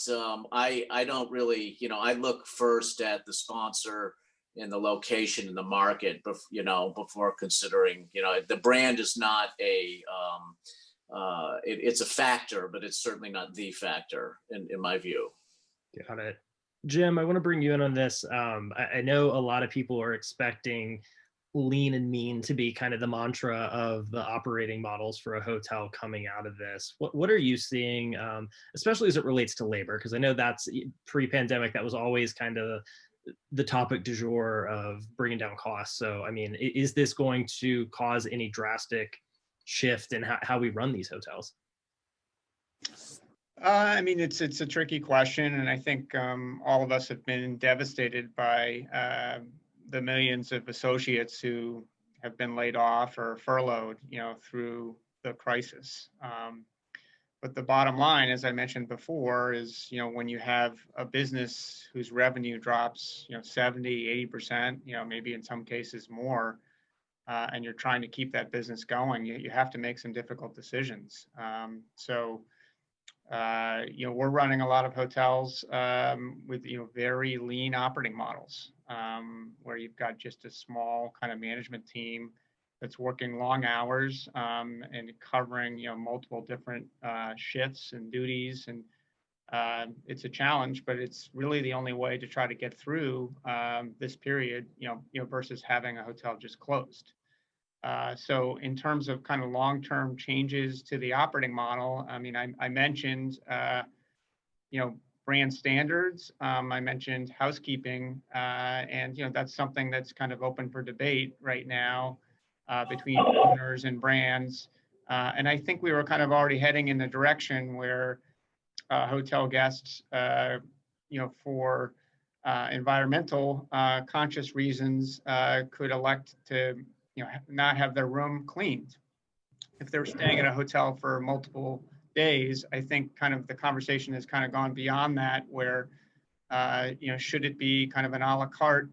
I don't really, I look first at the sponsor and the location and the market, before considering, the brand is not it's a factor, but it's certainly not the factor in my view. Got it. Jim, I want to bring you in on this. I know a lot of people are expecting lean and mean to be kind of the mantra of the operating models for a hotel coming out of this. What are you seeing, especially as it relates to labor? Because I know that's pre-pandemic, that was always kind of the topic du jour of bringing down costs. So, is this going to cause any drastic shift in how we run these hotels? It's a tricky question, and I think all of us have been devastated by the millions of associates who have been laid off or furloughed, through the crisis. But the bottom line, as I mentioned before, is, when you have a business whose revenue drops, 70, 80%, maybe in some cases more, and you're trying to keep that business going, you have to make some difficult decisions. We're running a lot of hotels with, very lean operating models, where you've got just a small kind of management team that's working long hours and covering, multiple different shifts and duties. And it's a challenge, but it's really the only way to try to get through this period, versus having a hotel just closed. So in terms of kind of long-term changes to the operating model, I mean, I mentioned, brand standards. I mentioned housekeeping, and that's something that's kind of open for debate right now between owners and brands. And I think we were kind of already heading in the direction where hotel guests, for environmental conscious reasons, could elect to, not have their room cleaned. If they're staying at a hotel for multiple days, I think kind of the conversation has kind of gone beyond that, where, should it be kind of an a la carte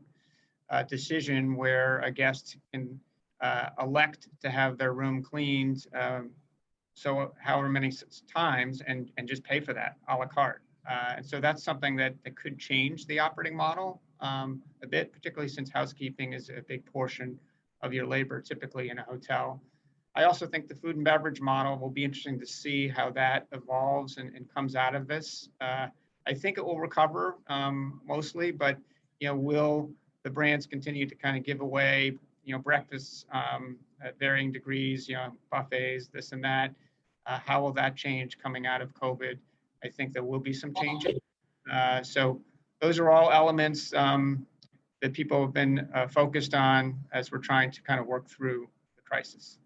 decision where a guest can elect to have their room cleaned, so however many times, and just pay for that a la carte. And so that's something that could change the operating model a bit, particularly since housekeeping is a big portion of your labor typically in a hotel. I also think the food and beverage model will be interesting to see how that evolves and comes out of this. I think it will recover mostly, but will the brands continue to kind of give away breakfasts at varying degrees, buffets, this and that? How will that change coming out of COVID? I think there will be some changes. So those are all elements that people have been focused on as we're trying to kind of work through the crisis.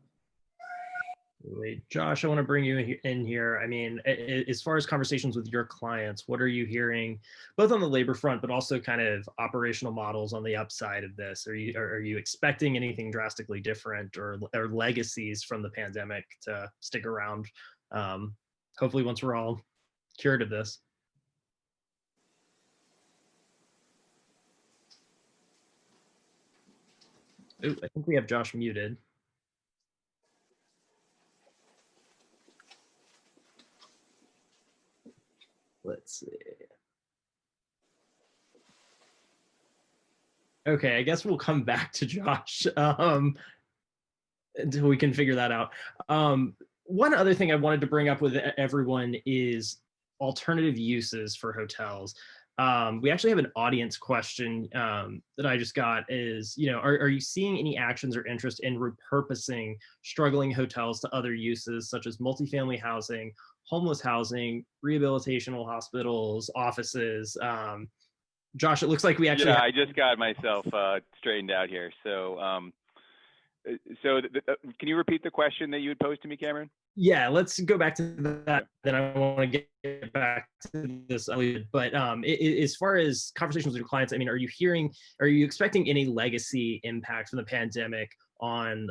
Wait, Josh, I want to bring you in here. I mean, as far as conversations with your clients, what are you hearing, both on the labor front, but also kind of operational models on the upside of this? Are you expecting anything drastically different, or legacies from the pandemic to stick around? Hopefully, once we're all cured of this. Ooh, I think we have Josh muted. Let's see. Okay, I guess we'll come back to Josh until we can figure that out. One other thing I wanted to bring up with everyone is alternative uses for hotels. We actually have an audience question that I just got is, are you seeing any actions or interest in repurposing struggling hotels to other uses such as multifamily housing, homeless housing, rehabilitational hospitals, offices? Josh, it looks like we actually— Yeah, I just got myself straightened out here. So, can you repeat the question that you had posed to me, Cameron? Yeah, let's go back to that. Then I want to get back to this. But as far as conversations with your clients, I mean, are you expecting any legacy impact from the pandemic on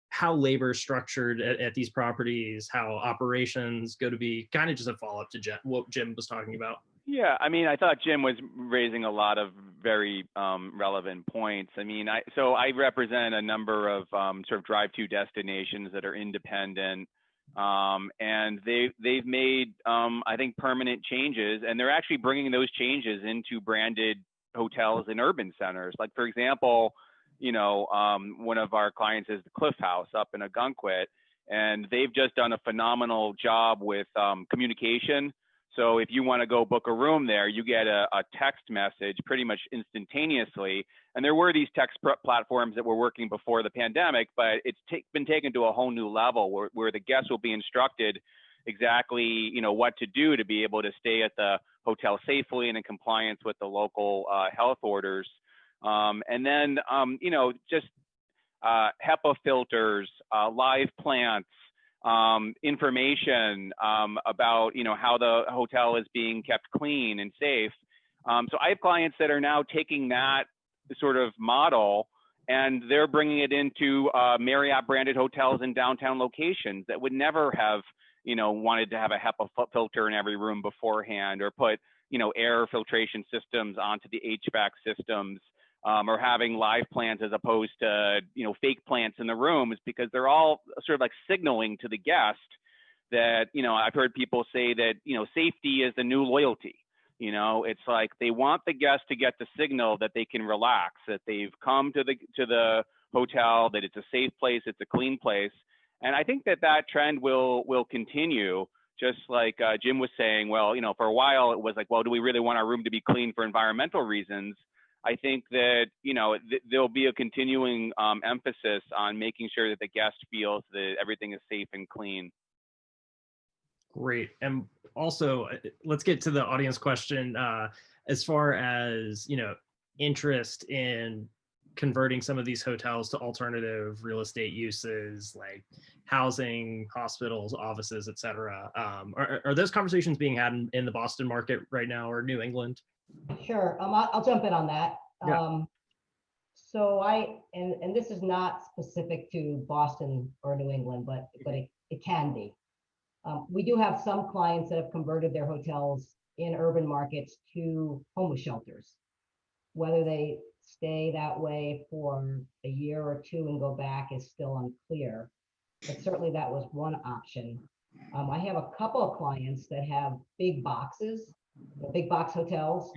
how labor is structured at these properties, how operations go to be? Kind of just a follow-up to what Jim was talking about. Yeah, I mean, I thought Jim was raising a lot of very relevant points. I mean, so I represent a number of sort of drive-to destinations that are independent, and they've made, I think, permanent changes, and they're actually bringing those changes into branded hotels in urban centers. Like, for example, one of our clients is the Cliff House up in Ogunquit, and they've just done a phenomenal job with communication. So if you want to go book a room there, you get a text message pretty much instantaneously. And there were these text platforms that were working before the pandemic, but it's been taken to a whole new level where the guests will be instructed exactly, what to do to be able to stay at the hotel safely and in compliance with the local health orders. And then, just HEPA filters, live plants, information about how the hotel is being kept clean and safe. So I have clients that are now taking that sort of model and they're bringing it into Marriott branded hotels in downtown locations that would never have wanted to have a HEPA filter in every room beforehand, or put air filtration systems onto the HVAC systems, or having live plants as opposed to, fake plants in the rooms, because they're all sort of like signaling to the guest that, I've heard people say that, safety is the new loyalty. It's like they want the guest to get the signal that they can relax, that they've come to the hotel, that it's a safe place, it's a clean place. And I think that trend will continue, just like Jim was saying, well, for a while it was like, well, do we really want our room to be clean for environmental reasons? I think that, there'll be a continuing emphasis on making sure that the guest feels that everything is safe and clean. Great. And also, let's get to the audience question. As far as, interest in converting some of these hotels to alternative real estate uses like housing, hospitals, offices, et cetera. Are those conversations being had in the Boston market right now or New England? Sure, I'll jump in on that. Yeah. So and this is not specific to Boston or New England, but it can be. We do have some clients that have converted their hotels in urban markets to homeless shelters. Whether they stay that way for a year or two and go back is still unclear, but certainly that was one option. I have a couple of clients that have big boxes, big box hotels,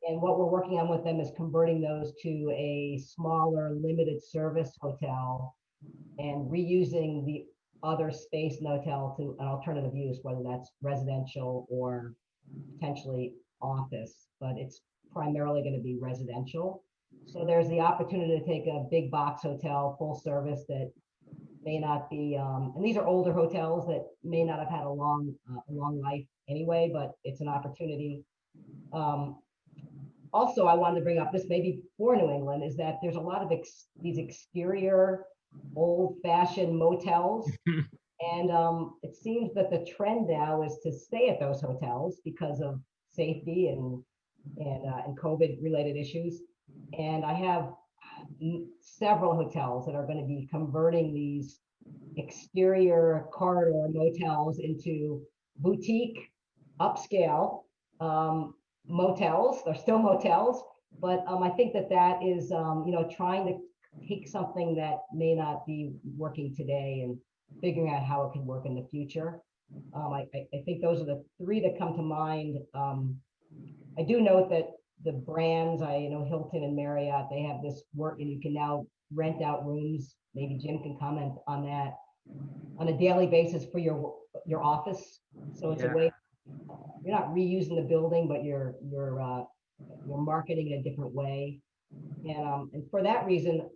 and what we're working on with them is converting those to a smaller limited service hotel and reusing the other space in the hotel to an alternative use, whether that's residential or potentially office, but it's primarily going to be residential. So there's the opportunity to take a big box hotel, full service, that may not be, and these are older hotels that may not have had a long life anyway, but it's an opportunity. Also, I wanted to bring up, this maybe for New England, is that there's a lot of these exterior old-fashioned motels. And it seems that the trend now is to stay at those hotels because of safety and COVID-related issues. And I have several hotels that are going to be converting these exterior corridor motels into boutique, upscale motels. They're still motels, but I think that is trying to take something that may not be working today and figuring out how it can work in the future. I think those are the three that come to mind. I do note that the brands, Hilton and Marriott, they have this work, and you can now rent out rooms. Maybe Jim can comment on that on a daily basis for your office. So it's a way, you're not reusing the building, but you're marketing in a different way. And for that reason,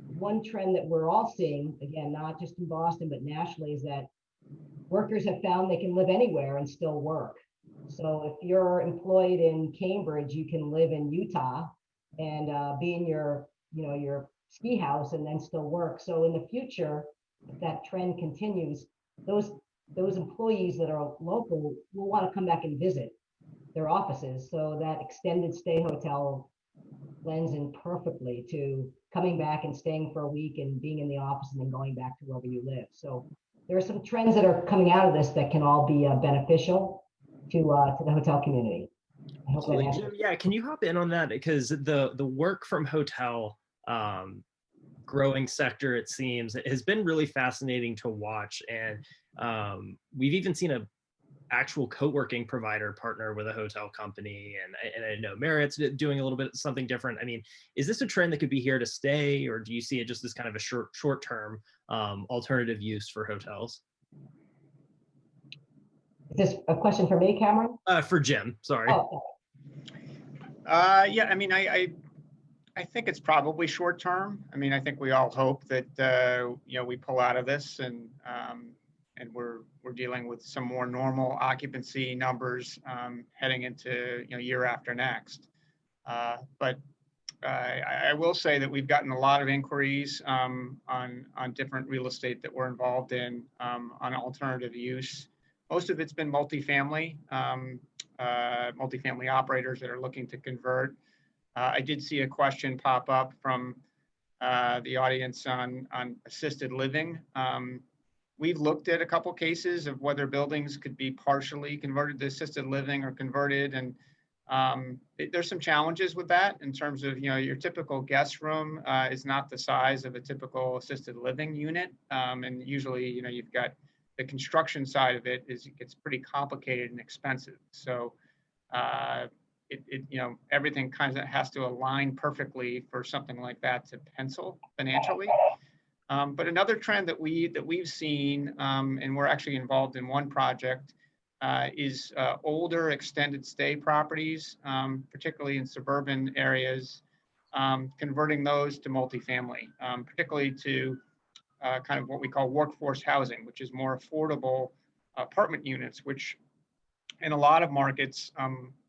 one trend that we're all seeing, again, not just in Boston, but nationally, is that workers have found they can live anywhere and still work. So if you're employed in Cambridge, you can live in Utah and be in your ski house and then still work. So in the future, if that trend continues, those employees that are local will want to come back and visit their offices. So that extended stay hotel blends in perfectly to coming back and staying for a week and being in the office and then going back to wherever you live. So there are some trends that are coming out of this that can all be beneficial to the hotel community. I hope that answers. Yeah, can you hop in on that? Because the work from hotel growing sector, it seems, it has been really fascinating to watch. And we've even seen a actual co-working provider partner with a hotel company, and I know Marriott's doing a little bit something different. I mean, is this a trend that could be here to stay, or do you see it just as kind of a short-term alternative use for hotels? Is this a question for me, Cameron? For Jim, sorry. Oh. Yeah, I mean, I think it's probably short term. I mean, I think we all hope that we pull out of this and we're dealing with some more normal occupancy numbers heading into year after next. But I will say that we've gotten a lot of inquiries on different real estate that we're involved in on alternative use. Most of it's been multifamily, multifamily operators that are looking to convert. I did see a question pop up from the audience on assisted living. We've looked at a couple cases of whether buildings could be partially converted to assisted living or converted, and there's some challenges with that in terms of your typical guest room is not the size of a typical assisted living unit, and usually you've got the construction side of it gets pretty complicated and expensive. So everything kind of has to align perfectly for something like that to pencil financially. But another trend that we've seen, and we're actually involved in one project is older extended stay properties, particularly in suburban areas, converting those to multifamily, particularly to kind of what we call workforce housing, which is more affordable apartment units, which in a lot of markets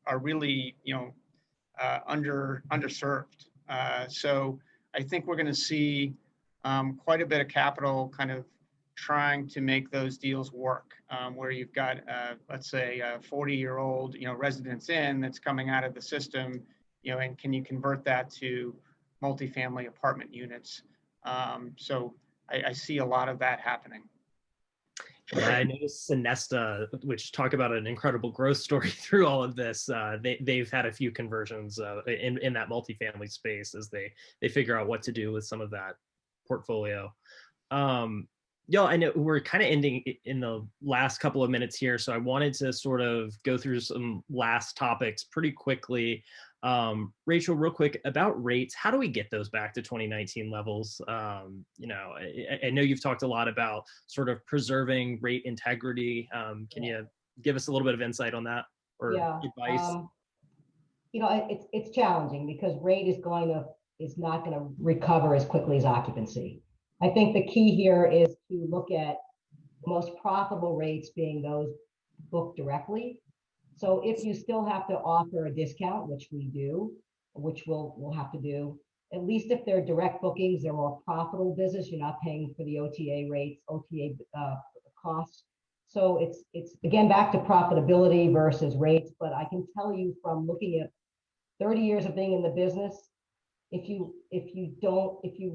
are really, underserved. So I think we're going to see quite a bit of capital kind of trying to make those deals work, where you've got, let's say, a 40-year-old, residence inn that's coming out of the system, and can you convert that to multifamily apartment units? So I see a lot of that happening. Yeah, I noticed Sonesta, which talk about an incredible growth story through all of this. They've had a few conversions in that multifamily space as they figure out what to do with some of that portfolio. I know we're kind of ending in the last couple of minutes here, so I wanted to sort of go through some last topics pretty quickly. Rachel, real quick about rates. How do we get those back to 2019 levels? I know you've talked a lot about sort of preserving rate integrity. Can you give us a little bit of insight on that or advice? It's challenging because rate is not going to recover as quickly as occupancy. I think the key here is to look at the most profitable rates being those booked directly. So if you still have to offer a discount, which we do, which we'll have to do, at least if they're direct bookings, they're more profitable business. You're not paying for the OTA rates, OTA costs. So it's again back to profitability versus rates. But I can tell you from looking at 30 years of being in the business, if you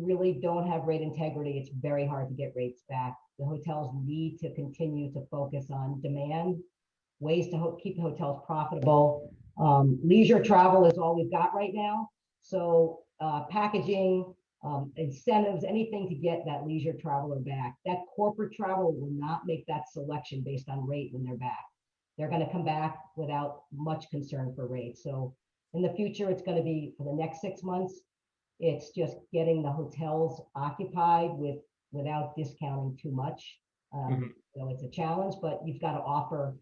really don't have rate integrity, it's very hard to get rates back. The hotels need to continue to focus on demand, ways to keep the hotels profitable. Leisure travel is all we've got right now. So packaging, incentives, anything to get that leisure traveler back. That corporate travel will not make that selection based on rate when they're back. They're going to come back without much concern for rate. So in the future, it's going to be for the next 6 months, it's just getting the hotels occupied without discounting too much. It's a challenge, but you've got to offer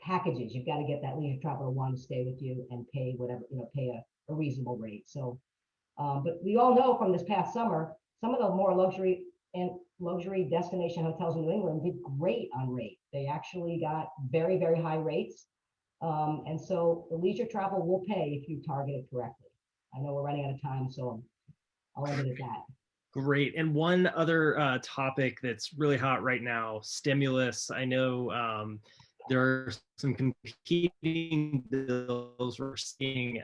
packages. You've got to get that leisure traveler want to stay with you and pay whatever, pay a reasonable rate. So, but we all know from this past summer, some of the more luxury destination hotels in New England did great on rate. They actually got very, very high rates. And so the leisure travel will pay if you target it correctly. I know we're running out of time, so I'll end it at that. Great. And one other topic that's really hot right now, stimulus. I know there are some competing bills we're seeing.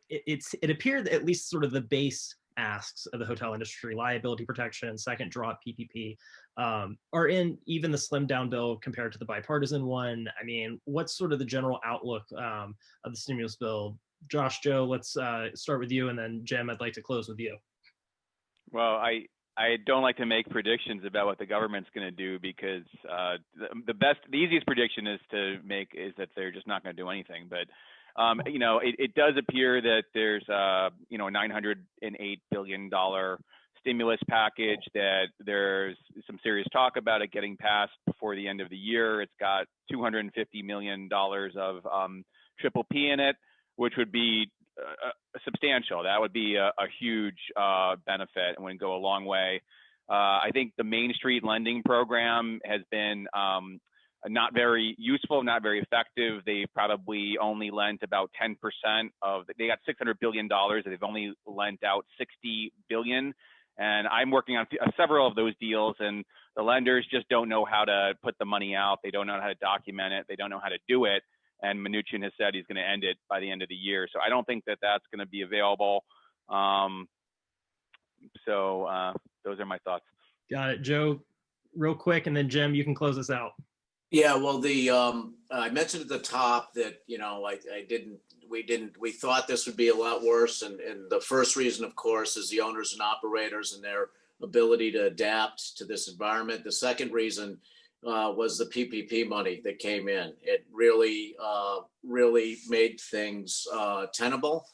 It appeared that at least sort of the base asks of the hotel industry, liability protection, second draw PPP, are in even the slimmed down bill compared to the bipartisan one. I mean, what's sort of the general outlook of the stimulus bill? Josh, Joe, let's start with you, and then Jim, I'd like to close with you. Well, I don't like to make predictions about what the government's going to do because the easiest prediction is that they're just not going to do anything. But it does appear that there's $908 billion stimulus package that there's some serious talk about it getting passed before the end of the year. It's got $250 million of PPP in it, which would be substantial. That would be a huge benefit and would go a long way. I think the Main Street lending program has been not very useful, not very effective. They probably only lent about 10% they got $600 billion. They've only lent out $60 billion. And I'm working on several of those deals, and the lenders just don't know how to put the money out. They don't know how to document it. They don't know how to do it. And Mnuchin has said he's going to end it by the end of the year. So I don't think that that's going to be available. Those are my thoughts. Got it. Joe, real quick, and then Jim, you can close us out. Yeah, well, I mentioned at the top that, we thought this would be a lot worse. And the first reason, of course, is the owners and operators and their ability to adapt to this environment. The second reason was the PPP money that came in. It really made things tenable.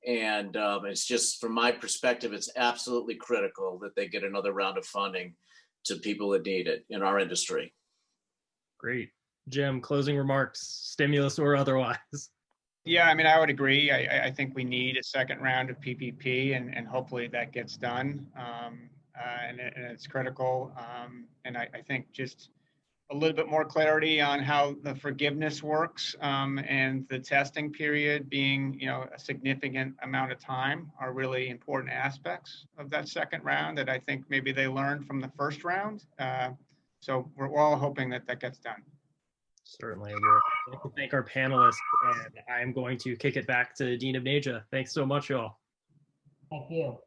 And it's just, from my perspective, it's absolutely critical that they get another round of funding to people that need it in our industry. Great. Jim, closing remarks, stimulus or otherwise. Yeah, I mean, I would agree. I think we need a second round of PPP, and hopefully that gets done. And it's critical. And I think just a little bit more clarity on how the forgiveness works, and the testing period being, a significant amount of time are really important aspects of that second round that I think maybe they learned from the first round. So we're all hoping that that gets done. Certainly. We'd like to thank our panelists, and I'm going to kick it back to Dean Upneja. Thanks so much, y'all. Thank you.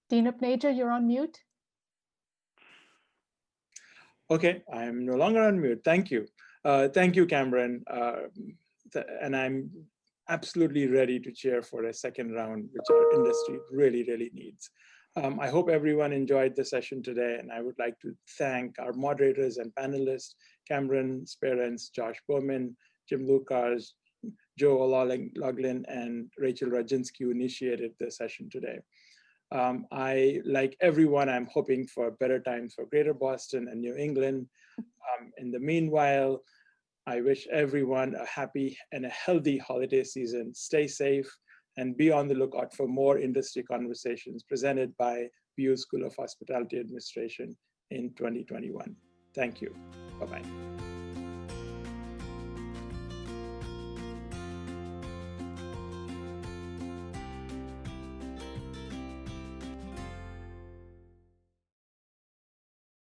Dean Upneja, you're on mute. Okay, I'm no longer on mute. Thank you. Thank you, Cameron. And I'm absolutely ready to cheer for a second round, which our industry really, really needs. I hope everyone enjoyed the session today, and I would like to thank our moderators and panelists, Cameron, Sperance, Josh Bowman, Jim Luchars, Joe Lodgen, and Rachel Roginsky, who initiated the session today. Like everyone, I'm hoping for better times for Greater Boston and New England. In the meanwhile, I wish everyone a happy and a healthy holiday season. Stay safe and be on the lookout for more industry conversations presented by BU School of Hospitality Administration in 2021. Thank you. Bye-bye.